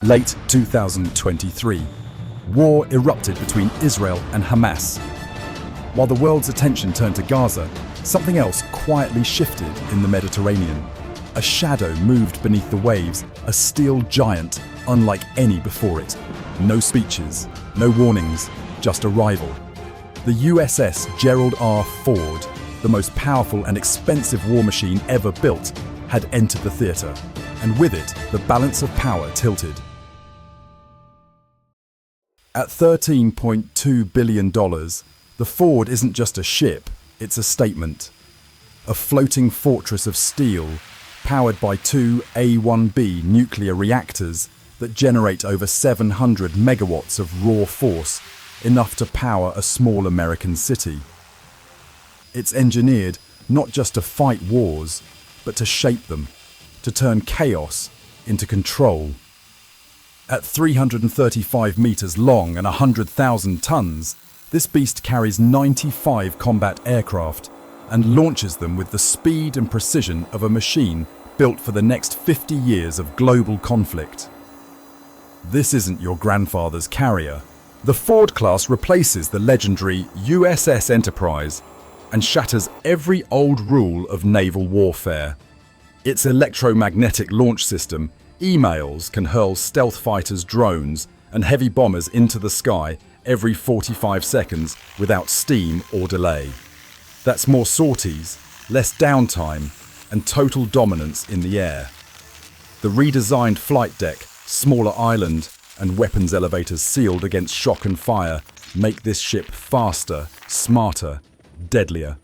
Late 2023, war erupted between Israel and Hamas. While the world's attention turned to Gaza, something else quietly shifted in the Mediterranean. A shadow moved beneath the waves, a steel giant unlike any before it. No speeches, no warnings, just arrival. The USS Gerald R. Ford, the most powerful and expensive war machine ever built, had entered the theater, and with it, the balance of power tilted. At $13.2 billion, the Ford isn't just a ship, it's a statement. A floating fortress of steel, powered by two A-1B nuclear reactors that generate over 700 megawatts of raw force, enough to power a small American city. It's engineered not just to fight wars, but to shape them, to turn chaos into control. At 335 meters long and 100,000 tons, this beast carries 95 combat aircraft and launches them with the speed and precision of a machine built for the next 50 years of global conflict. This isn't your grandfather's carrier. The Ford class replaces the legendary USS Enterprise and shatters every old rule of naval warfare. Its electromagnetic launch system, emails, can hurl stealth fighters, drones, and heavy bombers into the sky every 45 seconds without steam or delay. That's more sorties, less downtime, and total dominance in the air. The redesigned flight deck, smaller island, and weapons elevators sealed against shock and fire make this ship faster, smarter, deadlier.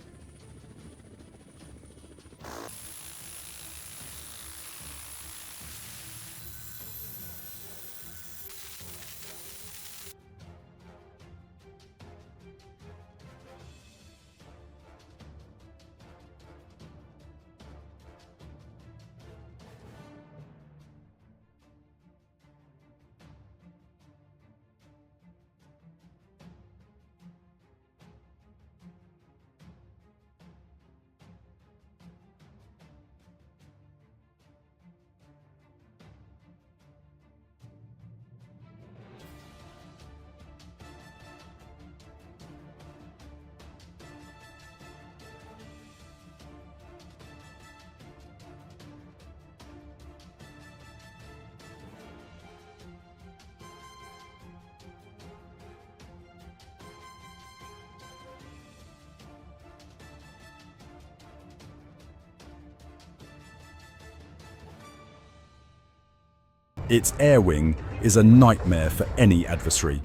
Its air wing is a nightmare for any adversary.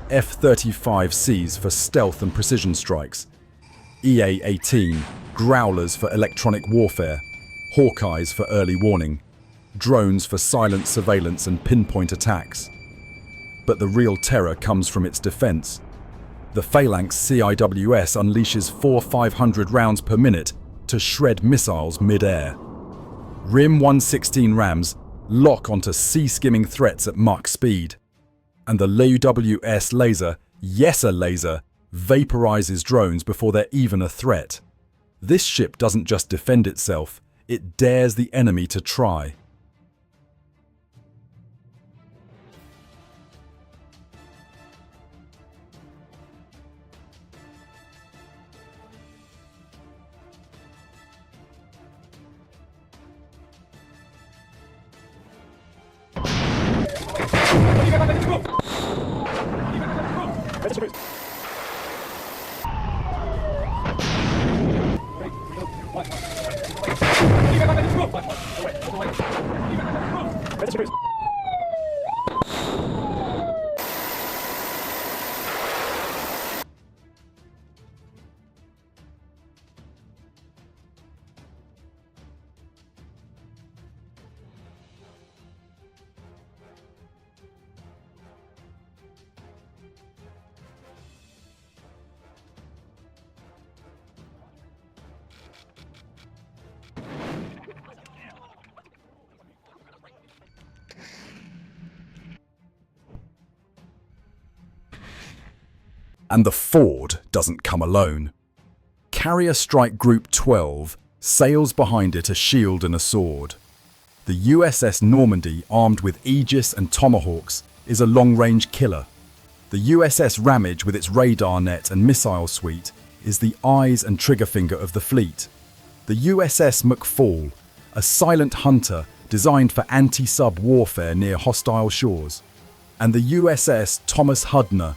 F-35Cs for stealth and precision strikes, EA-18 Growlers for electronic warfare, Hawkeyes for early warning, drones for silent surveillance and pinpoint attacks. But the real terror comes from its defense. The Phalanx CIWS unleashes 400-500 rounds per minute to shred missiles mid-air. RIM-116 rams lock onto sea-skimming threats at Mach speed. And the LUWS laser, Yesser laser, vaporizes drones before they're even a threat. This ship doesn't just defend itself, it dares the enemy to try. And the Ford doesn't come alone. Carrier Strike Group 12 sails behind it a shield and a sword. The USS Normandy, armed with Aegis and Tomahawks, is a long-range killer. The USS Ramage, with its radar net and missile suite, is the eyes and trigger finger of the fleet. The USS McFall, a silent hunter designed for anti-sub warfare near hostile shores. And the USS Thomas Hudner,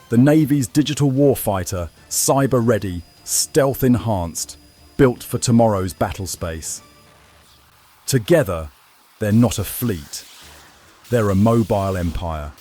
the Navy's digital warfighter, cyber-ready, stealth-enhanced, built for tomorrow's battle space. Together, they're not a fleet. They're a mobile empire.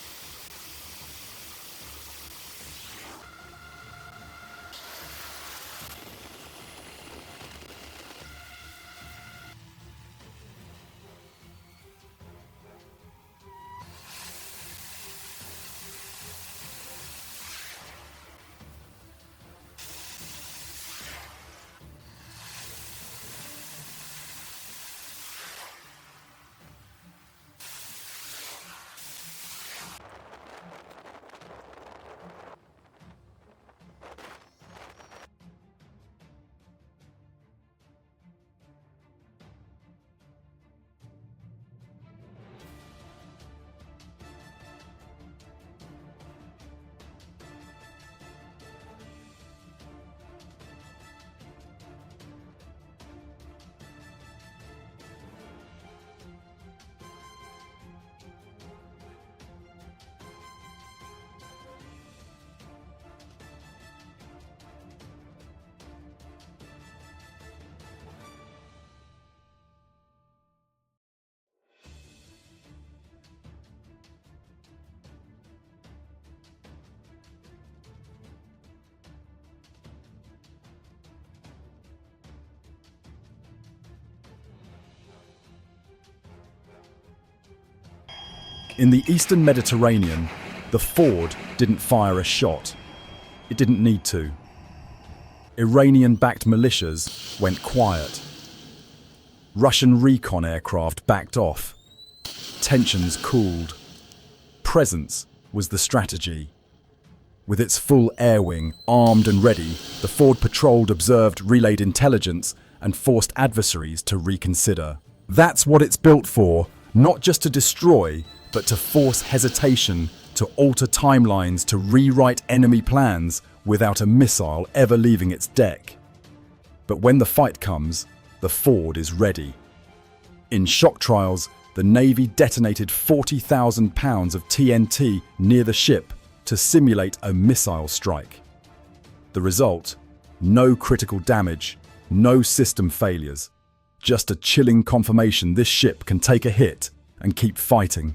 In the eastern Mediterranean, the Ford didn't fire a shot. It didn't need to. Iranian-backed militias went quiet. Russian recon aircraft backed off. Tensions cooled. Presence was the strategy. With its full air wing armed and ready, the Ford patrolled, observed, relayed intelligence, and forced adversaries to reconsider. That's what it's built for, not just to destroy, but to force hesitation, to alter timelines, to rewrite enemy plans without a missile ever leaving its deck. But when the fight comes, the Ford is ready. In shock trials, the Navy detonated 40,000 pounds of TNT near the ship to simulate a missile strike. The result? No critical damage, no system failures. Just a chilling confirmation this ship can take a hit and keep fighting.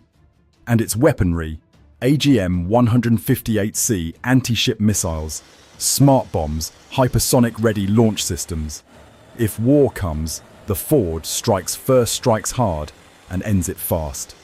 And its weaponry, AGM-158C anti-ship missiles, smart bombs, hypersonic-ready launch systems. If war comes, the Ford strikes first, strikes hard, and ends it fast.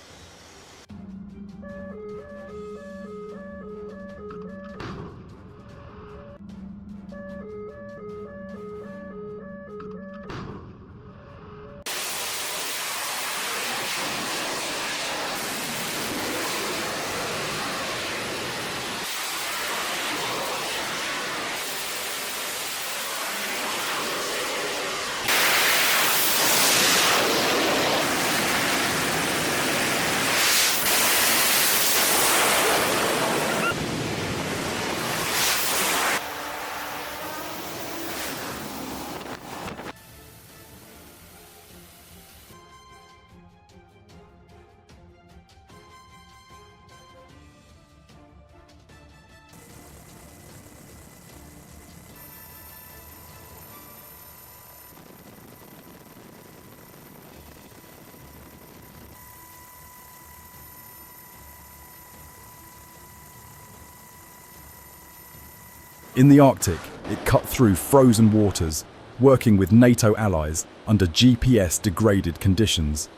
In the Arctic, it cut through frozen waters, working with NATO allies under GPS-degraded conditions.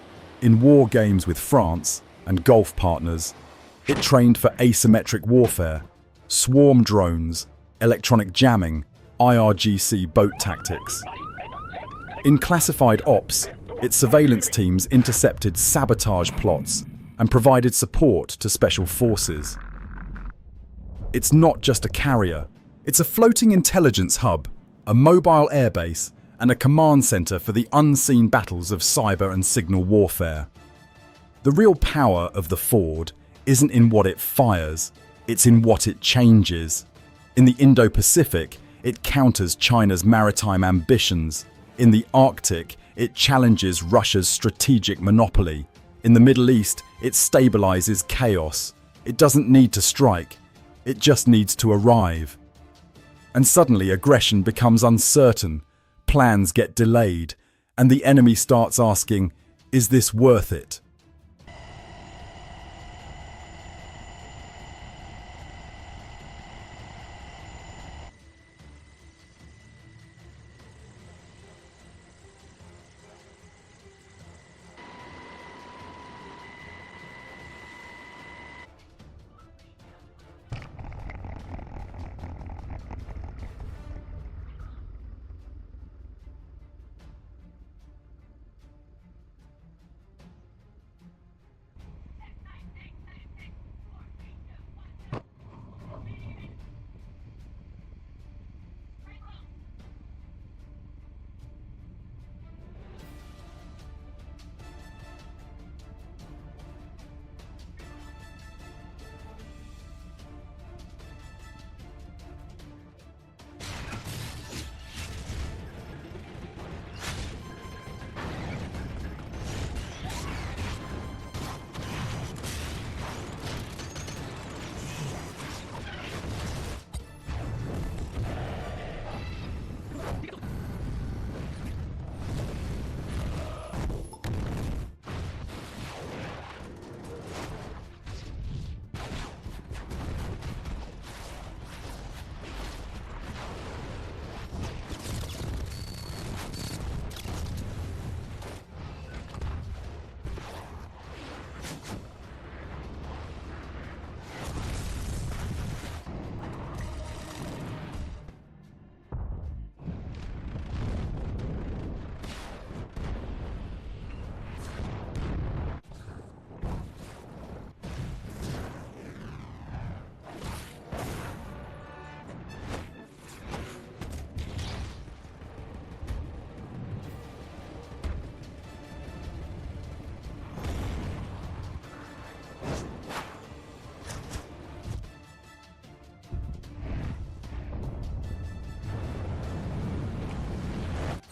In war games with France and Gulf partners, it trained for asymmetric warfare, swarm drones, electronic jamming, IRGC boat tactics. In classified ops, its surveillance teams intercepted sabotage plots and provided support to special forces. It's not just a carrier. It's a floating intelligence hub, a mobile airbase, and a command center for the unseen battles of cyber and signal warfare. The real power of the Ford isn't in what it fires, it's in what it changes. In the Indo-Pacific, it counters China's maritime ambitions. In the Arctic, it challenges Russia's strategic monopoly. In the Middle East, it stabilizes chaos. It doesn't need to strike, it just needs to arrive. And suddenly aggression becomes uncertain, plans get delayed, and the enemy starts asking, is this worth it?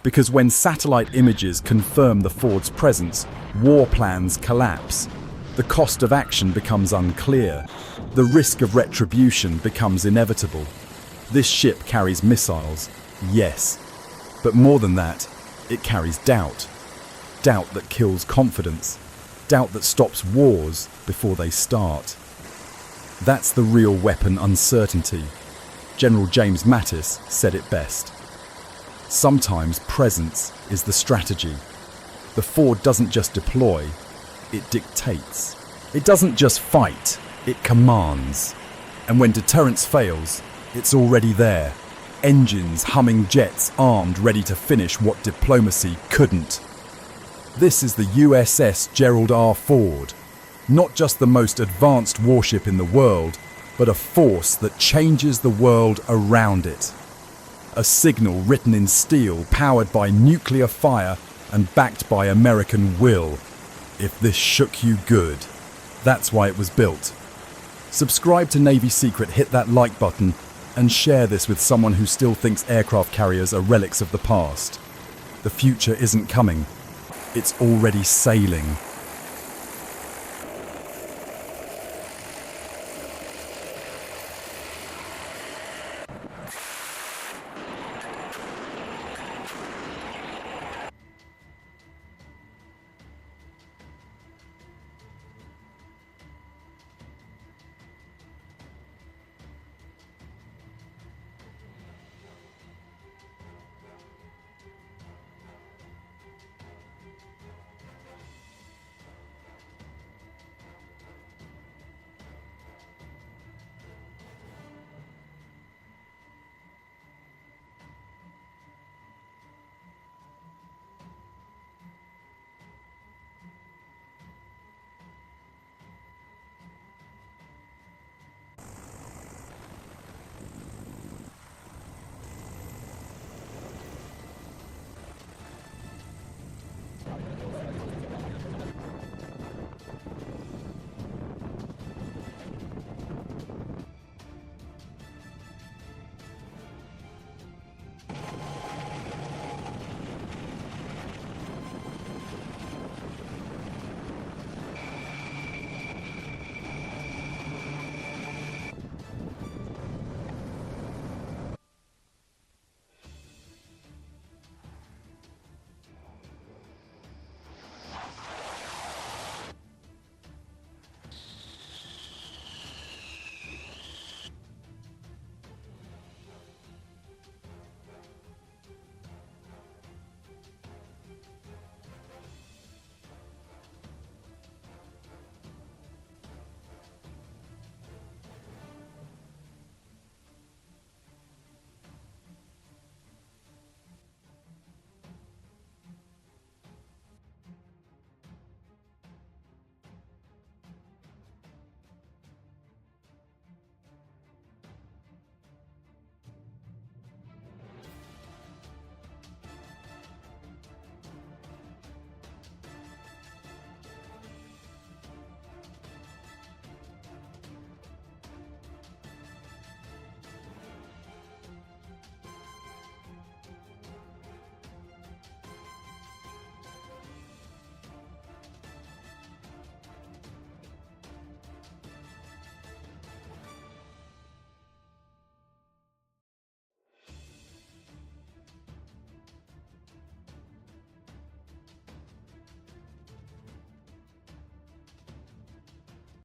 Because when satellite images confirm the Ford's presence, war plans collapse. The cost of action becomes unclear. The risk of retribution becomes inevitable. This ship carries missiles, yes. But more than that, it carries doubt. Doubt that kills confidence. Doubt that stops wars before they start. That's the real weapon uncertainty. General James Mattis said it best. Sometimes presence is the strategy. The Ford doesn't just deploy, it dictates. It doesn't just fight, it commands. And when deterrence fails, it's already there. Engines, humming jets, armed, ready to finish what diplomacy couldn't. This is the USS Gerald R. Ford. Not just the most advanced warship in the world, but a force that changes the world around it. A signal written in steel, powered by nuclear fire and backed by American will. If this shook you good, that's why it was built. Subscribe to Navy Secret, hit that like button, and share this with someone who still thinks aircraft carriers are relics of the past. The future isn't coming, it's already sailing.